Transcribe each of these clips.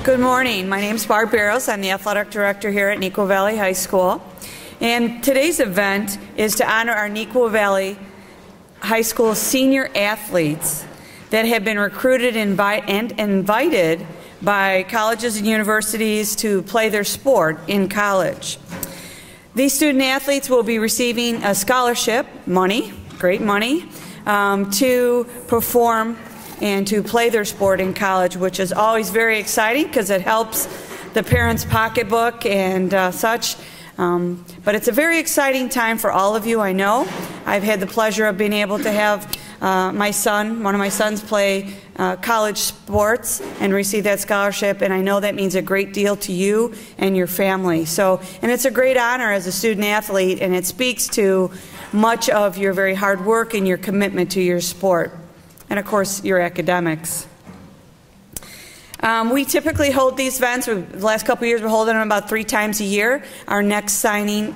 Good morning. My name is Barb Barrows. I'm the athletic director here at Neuqua Valley High School. And today's event is to honor our Neuqua Valley High School senior athletes that have been recruited and invited by colleges and universities to play their sport in college. These student athletes will be receiving a scholarship, money, great money, to perform and to play their sport in college, which is always very exciting because it helps the parents' pocketbook and such. But it's a very exciting time for all of you, I know. I've had the pleasure of being able to have one of my sons play college sports and receive that scholarship, and I know that means a great deal to you and your family. And it's a great honor as a student athlete, and it speaks to much of your very hard work and your commitment to your sport, and of course your academics. We typically hold these events. The last couple of years we're holding them about 3 times a year. Our next signing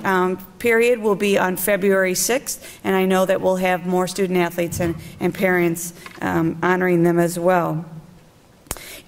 period will be on February 6th, and I know that we'll have more student athletes and parents honoring them as well.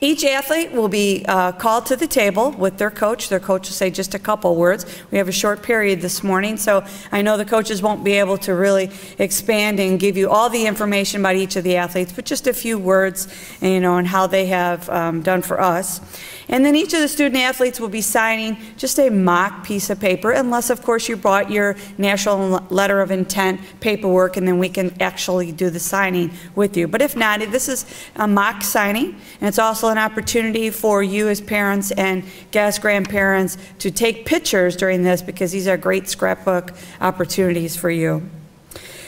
Each athlete will be called to the table with their coach. Their coach will say just a couple words. We have a short period this morning, so I know the coaches won't be able to really expand and give you all the information about each of the athletes, but just a few words, on how they have done for us. And then each of the student athletes will be signing just a mock piece of paper, unless, of course, you brought your national letter of intent paperwork, and then we can actually do the signing with you. But if not, this is a mock signing, and it's also an opportunity for you as parents and guest grandparents to take pictures during this, because these are great scrapbook opportunities for you.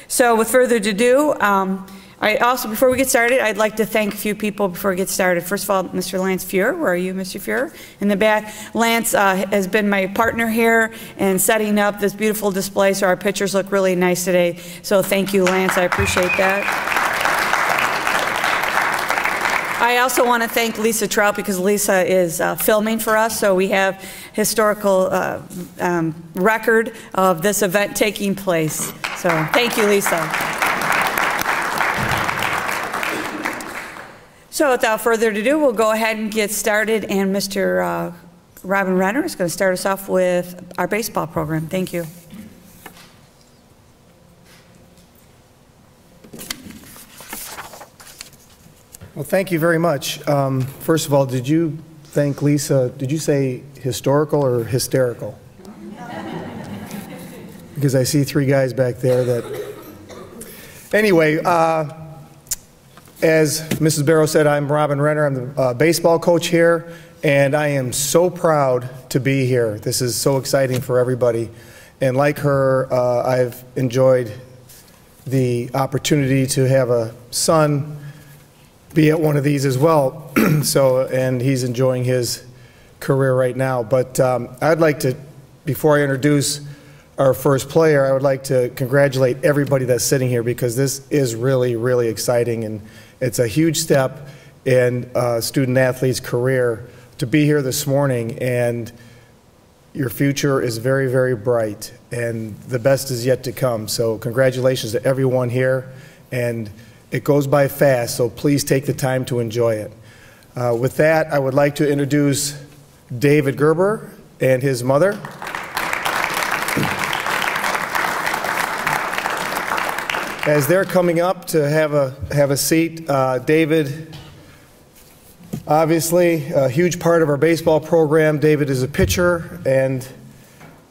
So with further ado, before we get started, I'd like to thank a few people before we get started. First of all, Mr. Lance Fuhrer. Where are you, Mr. Fuhrer? In the back. Lance has been my partner here in setting up this beautiful display, so our pictures look really nice today. So thank you, Lance. I appreciate that. I also want to thank Lisa Trout, because Lisa is filming for us, so we have historical record of this event taking place. So thank you, Lisa. So without further ado, we'll go ahead and get started, and Mr. Robin Renner is going to start us off with our baseball program. Thank you. Well, thank you very much. First of all, did you thank Lisa? Did you say historical or hysterical? Because I see 3 guys back there that... Anyway, as Mrs. Barrow said, I'm Robin Renner. I'm the baseball coach here, and I am so proud to be here. This is so exciting for everybody. And like her, I've enjoyed the opportunity to have a son be at one of these as well. And he's enjoying his career right now. But I'd like to, before I introduce our first player, I would like to congratulate everybody that's sitting here, because this is really, really exciting, and it's a huge step in a student athlete's career to be here this morning, and your future is very, very bright, and the best is yet to come. So congratulations to everyone here, and it goes by fast, so please take the time to enjoy it. With that, I would like to introduce David Gerber and his mother. As they're coming up to have a seat, David, obviously a huge part of our baseball program. David is a pitcher and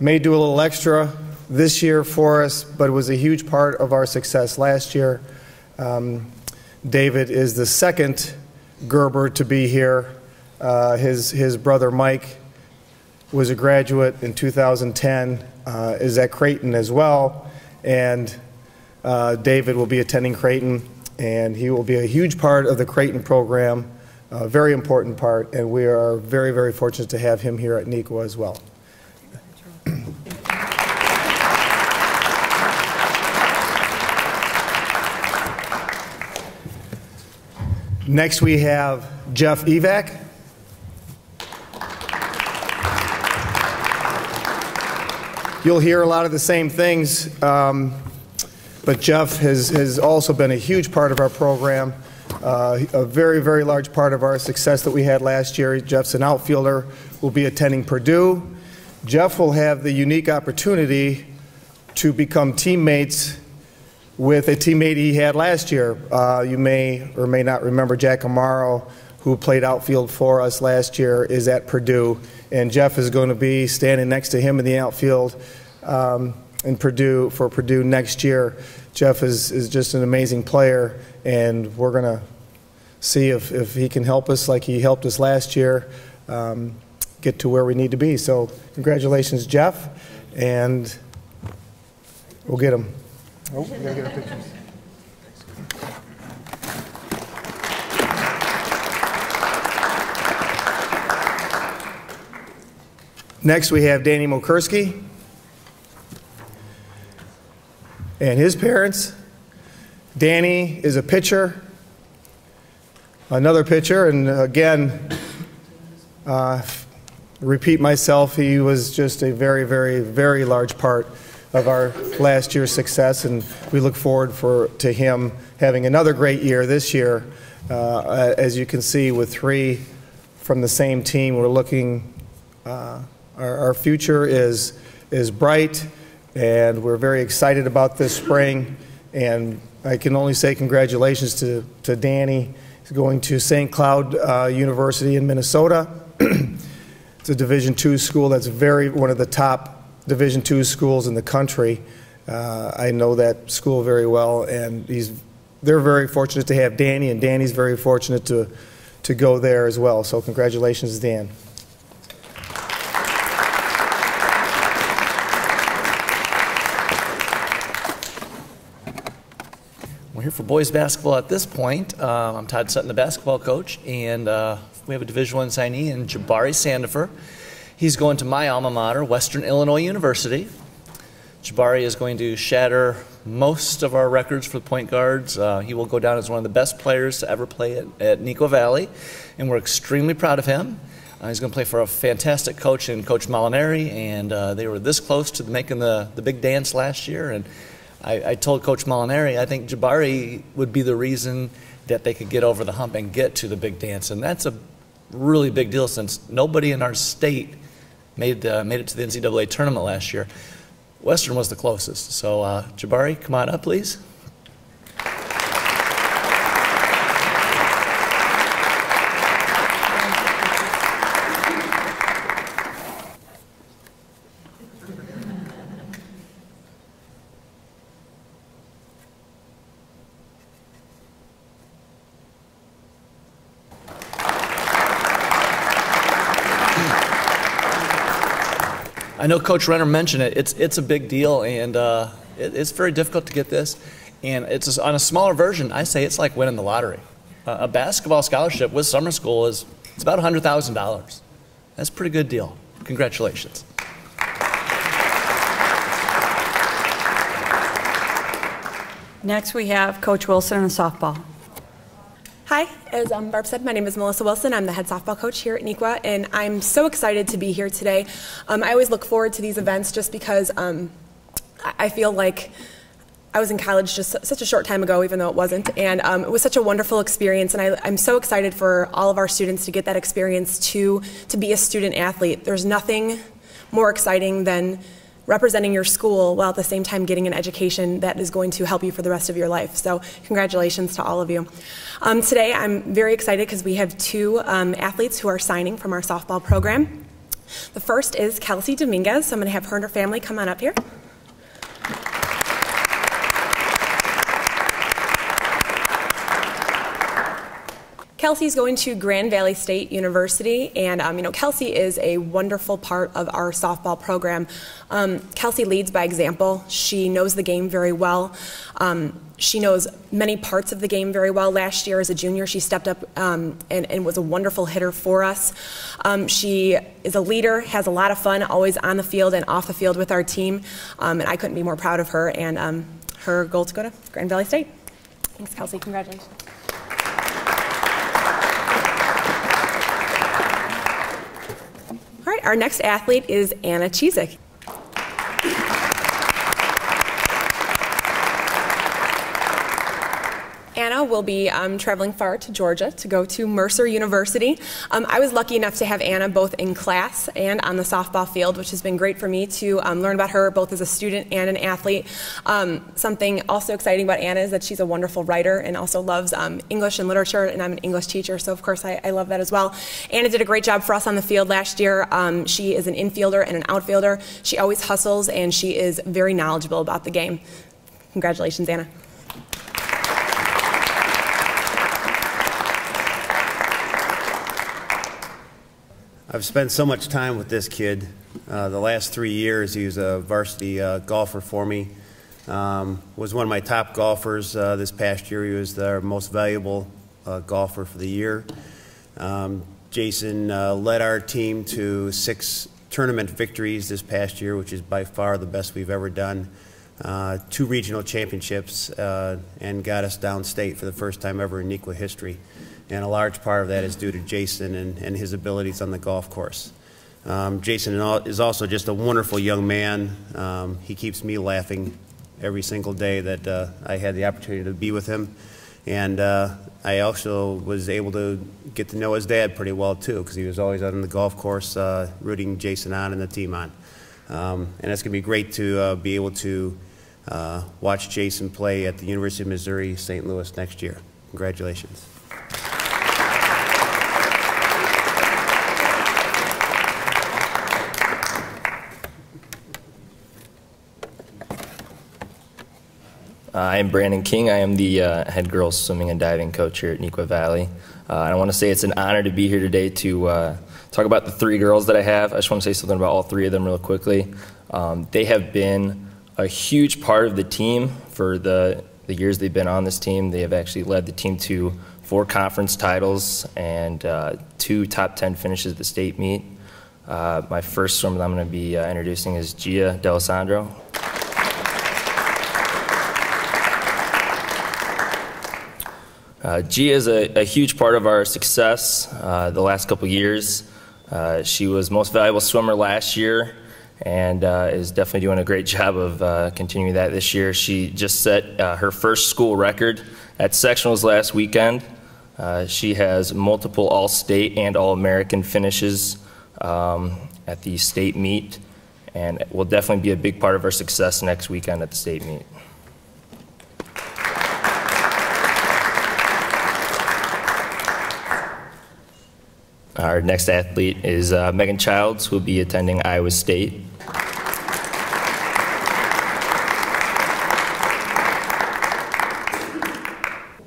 may do a little extra this year for us, but it was a huge part of our success last year. David is the second Gerber to be here. His brother Mike was a graduate in 2010, is at Creighton as well, and David will be attending Creighton, and he will be a huge part of the Creighton program, a very important part, and we are very, very fortunate to have him here at Neuqua as well. Next we have Jeff Evac. You'll hear a lot of the same things, but Jeff has also been a huge part of our program. A very, very large part of our success that we had last year. Jeff's an outfielder, will be attending Purdue. Jeff will have the unique opportunity to become teammates with a teammate he had last year. You may or may not remember Jack Amaro, who played outfield for us last year, is at Purdue. And Jeff is going to be standing next to him in the outfield in Purdue for Purdue next year. Jeff is just an amazing player, and we're going to see if he can help us like he helped us last year get to where we need to be. So congratulations, Jeff, and we'll get him. Oh, we gotta get our pictures. Next, we have Danny Mokursky and his parents. Danny is a pitcher, another pitcher, and again, repeat myself, he was just a very, very, very large part of our last year's success, and we look forward to him having another great year this year. As you can see, with 3 from the same team, we're looking. Our future is bright, and we're very excited about this spring. And I can only say congratulations to Danny. He's going to St. Cloud University in Minnesota. It's a Division II school that's one of the top Division II schools in the country. I know that school very well, and they're very fortunate to have Danny, and Danny's very fortunate to go there as well. So congratulations, Dan. We're here for boys basketball at this point. I'm Todd Sutton, the basketball coach, and we have a Division I signee in Jabari Sandifer. He's going to my alma mater, Western Illinois University. Jabari is going to shatter most of our records for the point guards. He will go down as one of the best players to ever play at Neuqua Valley, and we're extremely proud of him. He's going to play for a fantastic coach in Coach Molinari, and they were this close to making the big dance last year. And I told Coach Molinari I think Jabari would be the reason that they could get over the hump and get to the big dance, and that's a really big deal since nobody in our state made it to the NCAA tournament last year. Western was the closest. So Jabari, come on up, please. I know Coach Renner mentioned it. It's a big deal, and it's very difficult to get this. And it's on a smaller version. I say it's like winning the lottery. A basketball scholarship with summer school it's about $100,000. That's a pretty good deal. Congratulations. Next, we have Coach Wilson in softball. Hi, as Barb said, my name is Melissa Wilson. I'm the head softball coach here at Neuqua, and I'm so excited to be here today. I always look forward to these events just because I feel like I was in college just such a short time ago, even though it wasn't, and it was such a wonderful experience, and I'm so excited for all of our students to get that experience to be a student athlete. There's nothing more exciting than representing your school while at the same time getting an education that is going to help you for the rest of your life. So congratulations to all of you. Today I'm very excited because we have 2 athletes who are signing from our softball program. The first is Kelsey Dominguez, so I'm going to have her and her family come on up here. Kelsey's going to Grand Valley State University, and Kelsey is a wonderful part of our softball program. Kelsey leads by example. She knows the game very well. She knows many parts of the game very well. Last year as a junior, she stepped up and was a wonderful hitter for us. She is a leader, has a lot of fun, always on the field and off the field with our team, and I couldn't be more proud of her and her goal to go to Grand Valley State. Thanks, Kelsey. Congratulations. All right, our next athlete is Anna Chizik. Anna will be traveling far to Georgia to go to Mercer University. I was lucky enough to have Anna both in class and on the softball field, which has been great for me to learn about her both as a student and an athlete. Something also exciting about Anna is that she's a wonderful writer and also loves English and literature, and I'm an English teacher, so of course I love that as well. Anna did a great job for us on the field last year. She is an infielder and an outfielder. She always hustles, and she is very knowledgeable about the game. Congratulations, Anna. I've spent so much time with this kid. The last 3 years, he was a varsity golfer for me. Was one of my top golfers this past year. He was our most valuable golfer for the year. Jason led our team to 6 tournament victories this past year, which is by far the best we've ever done. 2 regional championships, and got us downstate for the first time ever in Neuqua history. And a large part of that is due to Jason and his abilities on the golf course. Jason is also just a wonderful young man. He keeps me laughing every single day that I had the opportunity to be with him. And I also was able to get to know his dad pretty well too, because he was always out on the golf course rooting Jason on and the team on. And it's going to be great to be able to watch Jason play at the University of Missouri St. Louis next year. Congratulations. I am Brandon King. I am the head girls swimming and diving coach here at Neuqua Valley. I want to say it's an honor to be here today to talk about the 3 girls that I have. I just want to say something about all 3 of them real quickly. They have been a huge part of the team for the years they've been on this team. They have actually led the team to 4 conference titles and 2 top 10 finishes at the state meet. My first swimmer that I'm going to be introducing is Gia D'Alessandro. Gia is a huge part of our success the last couple years. She was most valuable swimmer last year and is definitely doing a great job of continuing that this year. She just set her first school record at sectionals last weekend. She has multiple All-State and All-American finishes at the state meet, and will definitely be a big part of our success next weekend at the state meet. Our next athlete is Megan Childs, who will be attending Iowa State.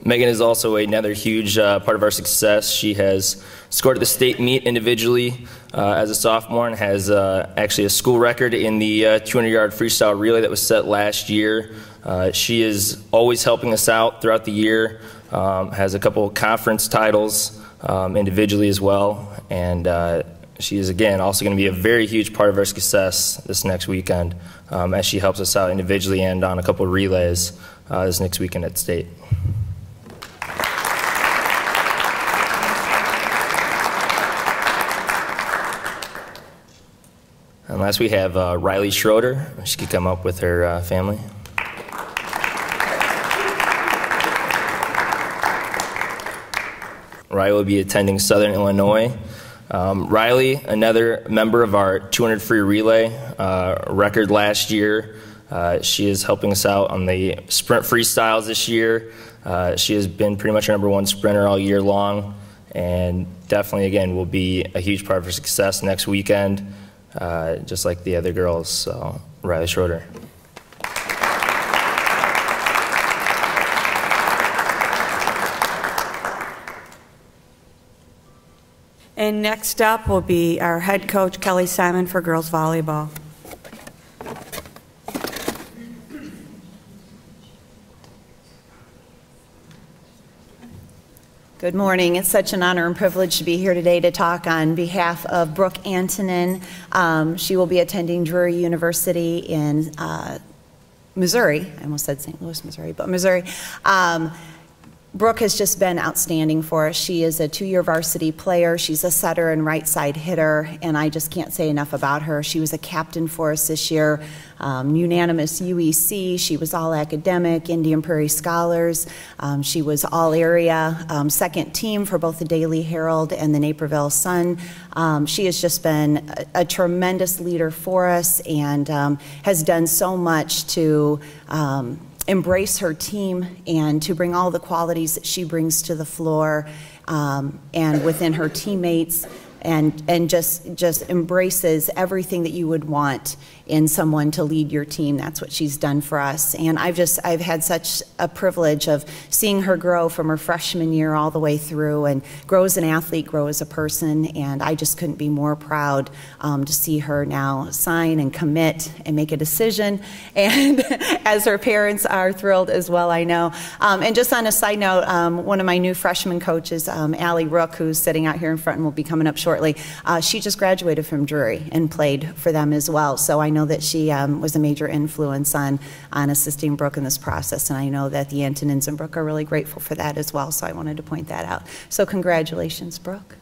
Megan is also another huge part of our success. She has scored at the state meet individually as a sophomore and has actually a school record in the 200-yard freestyle relay that was set last year. She is always helping us out throughout the year, has a couple conference titles individually as well, and she is again also going to be a very huge part of our success this next weekend as she helps us out individually and on a couple of relays this next weekend at state. And last we have Riley Schroeder. She could come up with her family. Riley will be attending Southern Illinois. Riley, another member of our 200 free relay record last year. She is helping us out on the sprint freestyles this year. She has been pretty much our #1 sprinter all year long, and definitely again will be a huge part of her success next weekend, just like the other girls. So Riley Schroeder. And next up will be our head coach, Kelly Simon, for girls volleyball. Good morning. It's such an honor and privilege to be here today to talk on behalf of Brooke Antonin. She will be attending Drury University in Missouri. I almost said St. Louis, Missouri, but Missouri. Brooke has just been outstanding for us. She is a 2-year varsity player. She's a setter and right side hitter, and I just can't say enough about her. She was a captain for us this year, unanimous UEC. She was all academic, Indian Prairie Scholars. She was all area, second team for both the Daily Herald and the Naperville Sun. She has just been a tremendous leader for us and has done so much to embrace her team and to bring all the qualities that she brings to the floor and within her teammates, and just embraces everything that you would want in someone to lead your team. That's what she's done for us. And I've had such a privilege of seeing her grow from her freshman year all the way through, and grow as an athlete, grow as a person, and I just couldn't be more proud to see her now sign and commit and make a decision, and as her parents are thrilled as well, I know. And just on a side note, one of my new freshman coaches, Allie Rook, who's sitting out here in front and will be coming up shortly, she just graduated from Drury and played for them as well. So I know that she was a major influence on assisting Brooke in this process, and I know that the Antonins and Brooke are really grateful for that as well, so I wanted to point that out. So congratulations, Brooke.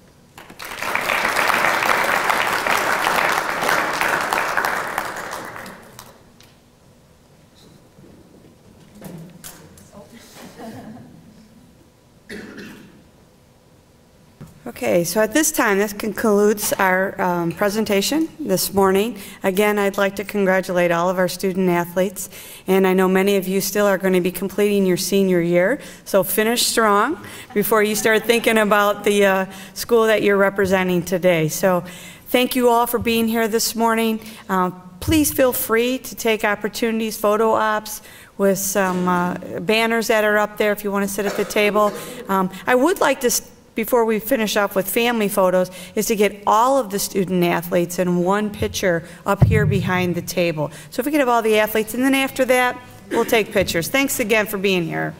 Okay, so at this time, this concludes our presentation this morning. Again, I'd like to congratulate all of our student athletes, and I know many of you still are going to be completing your senior year, so finish strong before you start thinking about the school that you're representing today. So thank you all for being here this morning. Please feel free to take opportunities, photo ops, with some banners that are up there if you want to sit at the table. I would like to, before we finish up with family photos, is to get all of the student athletes in one picture up here behind the table. So if we could have all the athletes, and then after that, we'll take pictures. Thanks again for being here.